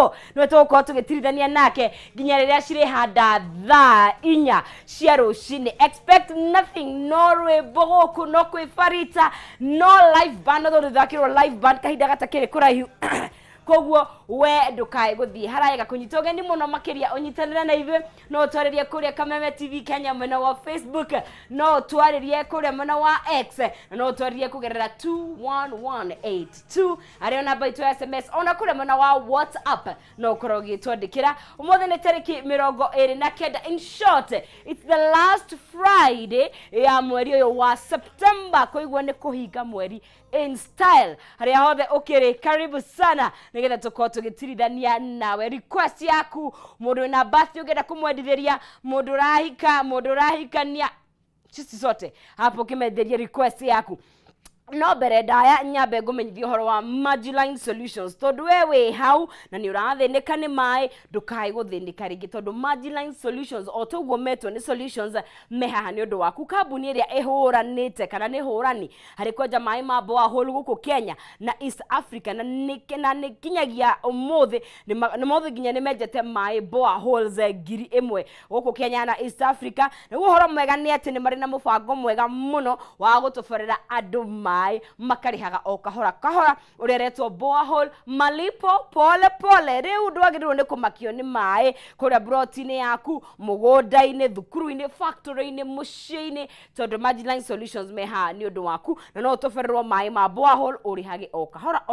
Kamau no toko tugetirithania nake ginya riria cire handa thaa inya cia rucini. Expect nothing, no rwimbo guku, no kwifarita, no live band, no thakirwo live band kahinda gatakire kuraihu. Koguo we ndukae guthie haraiga kunyita ugeni muno makiria unyitanira na ithuĩ no twaririe kuria Kameme TV Kenya mwena wa Facebook, no twaririe kuria mwena wa X, no twaririe kugerera 21182 ario namba itu ya SMS, ona kuria mwena wa WhatsApp no korogi twandikira. Umuthi ni tariki 29. In short, it's the last Friday ya mweri uyu wa September, koiguo ni kuhinga mweri in style. Haria hothe ukiri karibu sana nigetha tukorwo tugitirithania nawe. Request yaku, mundu na birthday ugenda kumwendithĩria, mundu urahikania, sisi sote hapo kimenderia request yaku. No mbere ndaya nyambe ngumenyithia uhoro wa Marginline Solutions, tondu wewe hau na ni urathinika ni mai ndukai guthinika ringi, tondu Marginline Solutions otoguo metwo ni solutions mehaha ni undu waku. Kambuni iria ihuranite kana ni hurani hari kwenja mai ma borehole guku Kenya na East Africa, na nikinyagia umuthi ni mothe ginya ni menjete mai boreholes 1,000 guku Kenya na East Africa. Na uhoro mwega ni ati ni mari na mubango mwega muno wa gutuborera andu makarihaga o kahora ureretwo borehole malipo pole pole. Riu ndwagirwo ni kumakio ni mai kuria brotini yaku, mugunda-ini, thukuru-ini, factory-ini, mucii-ini, tondu Marginline Solutions meha ni undu waku. Na no utobererwo mai ma borehole urihage o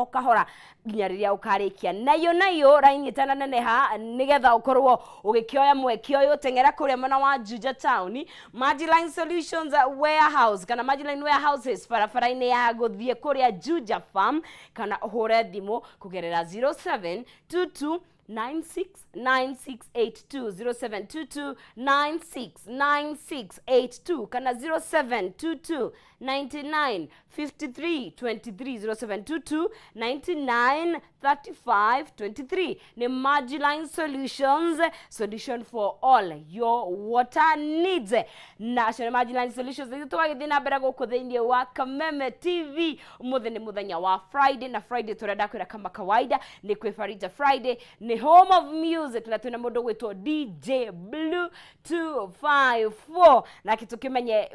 kahora ginya riria ukarikia nayo rainyitana neneha nigetha ukorwo ugikioya mwekio uyu tengera kuria mwena wa Juja Town. Marginline Solutions warehouse kana Marginline warehouses barabara-ini ya guthie kuria Juja Farm, kana uhure thimu kugerera 0722 969682 0722969682 kana 0722995323 0722993523. ni Marginline Solutions, solution for all your water needs. Na shone Marginline Solutions twagithina mbere guku thiini wa Kameme TV. Umuthi ni muthenya wa Friday, na Friday turenda kwira kama kawaida ni kwifarita Friday, ni home of music, na tuna mundu gwitwo DJ Blue 254, na kitu kimenye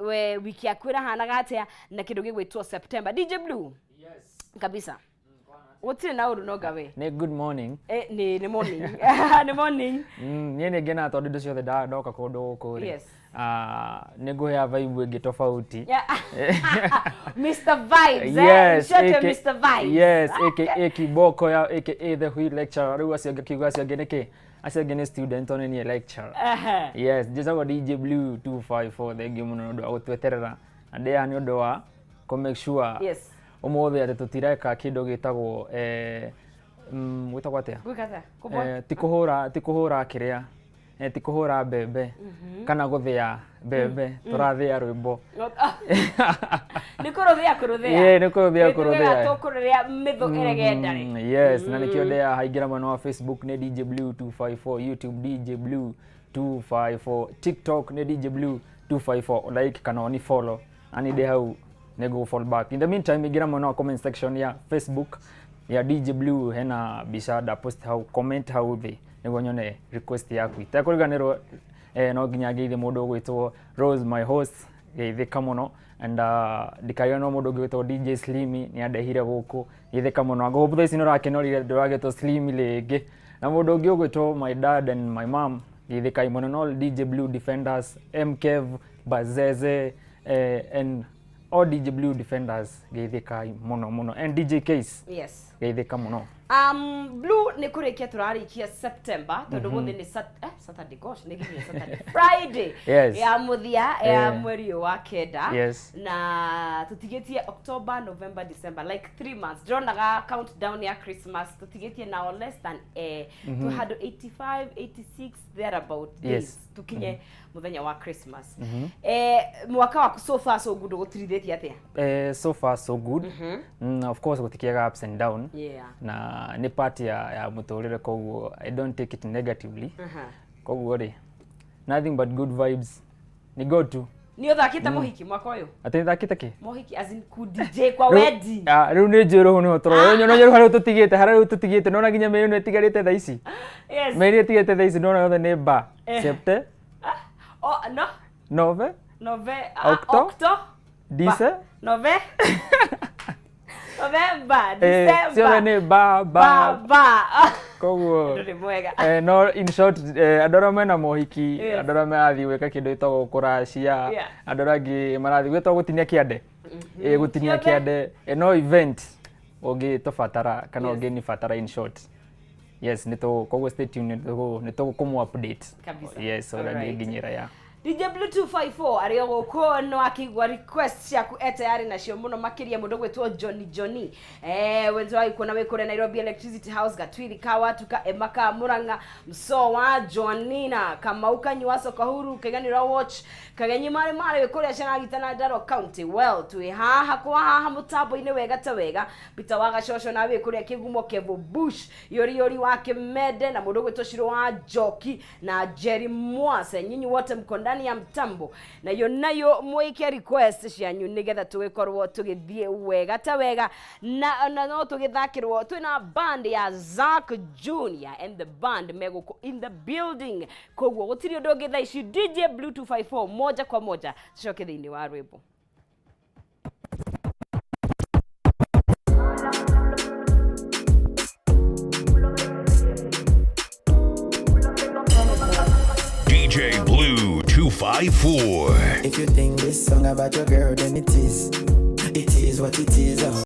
wiki yakwira hana gatia na kindu gigwitwo September. DJ Blue, yes kabisa wotire na uru no gawe ne good morning ni morning ni morning ni ngena tondu ndu ciothe ndoka kundu guku ri yes ne guya vibe ingi tofauti Mr Vibes yes Mr Vibes yes aka kiboko ya aka the wheel lecturer ru acio ngikigwa acio ngeneke acio ngene student on ni lecturer yes just DJ Blue 254 the game no ndo gutweterera ande ya ni ndo wa ko make sure yes umuthi ati tutireka kindu gitagwo gwitagwo atia tikuhura kiria tikuhura bebe kana guthia bebe turathia rwimbo nikuruthia tukururia mitho eregendari yes na nikio ndea haingira mwena wa Facebook ni DJ Blue 254, YouTube DJ Blue 254, TikTok ni DJ Blue 254, like kana ni follow ani de hau nego fall back. In the meantime igira mwena wa comment section ya Facebook ya DJ Blue hena bisada post hau comment hau the nego nyone request yaku itakuriganirwo no ginya geithe mundu gwitwo Rose my host geithe kamuno and dikayo no mundu gwitwo DJ Slimy ni andehire guku geithe kamuno ngo hope these no rakenorire ndwagitwo Slimy lege na mundu ngi gwitwo my dad and my mom geithe kai muno no DJ Blue Defenders MKev Bazeze and all DJ Blue Defenders geithe kai muno and DJ Case yes geithe kamuno. Blue ni kurikia turarikia September tondu guthi ni Saturday gosh ni ginya Saturday Friday yes. ya muthia ya mweri wa kenda yes. na tutigetie October November December like 3 months dronaga countdown ya Christmas tutigetie now less than to had 85 86 there about days yes. tukinye muthenya wa Christmas mwaka wa so far so good gutirithetie atia so far so good of course gutikiaga ups and down yeah na ni part ya mutorire koguo I don't take it negatively koguo ri nothing but good vibes ni go to Ni uthakite muhiki mwaka uyu? Ati thakite ki? Muhiki as in ku DJ kwa wedding. Riu ni njiro ni utoro. Nyo hari tutigite, hari tutigite. Nona nginya me no etigarite thaa ici. Yes. Me ni etigarite thaa ici nona yothe ni ba. Septe. Oh no. Nove. Octo. Dise. Nove. November, December. Sio ni ba. Koguo. Ndio mwega. No in short andora mena mohiki, andora marathi gwika kindu itagwo kuracia, andora ngi marathi gwitwa gutinia kiande. Gutinia kiande, no event ogi tofatara kana ogi ni fatara in short. Yes, nito koguo stay tuned nito kumu update. Yes, so that nginyira ya. DJ Blue 254 ariyo goko no akigwa request yaku tayari nacio muno makiria mundu gwetwo Johnny wenzo ai kuna we kure Nairobi Electricity House Gatwiri kawa tuka emaka Muranga mso wa Johnina kama ukanywaso kahuru keganira watch kagenyi mare we kure cyana gitana Daro County well tu haha kwa haha mutabo ine wega ta wega bita waga shosho na we kure kigumo Kevo Bush yori wake Mede na mundu gwetwo Shiro wa Joki na Jerry Mwase nyinyi wote mkonda ya mtambo na yo nayo mwike request cianyu nigetha tugikorwo tugithie wega ta wega na no tugithakirwo twina band ya Zack Junior and the band megoko in the building koguo gutiri undu ngitha ici DJ Blue 254 moja kwa moja coke thiini wa rwimbo DJ Blue 254. If you think this song about your girl, then it is what it is.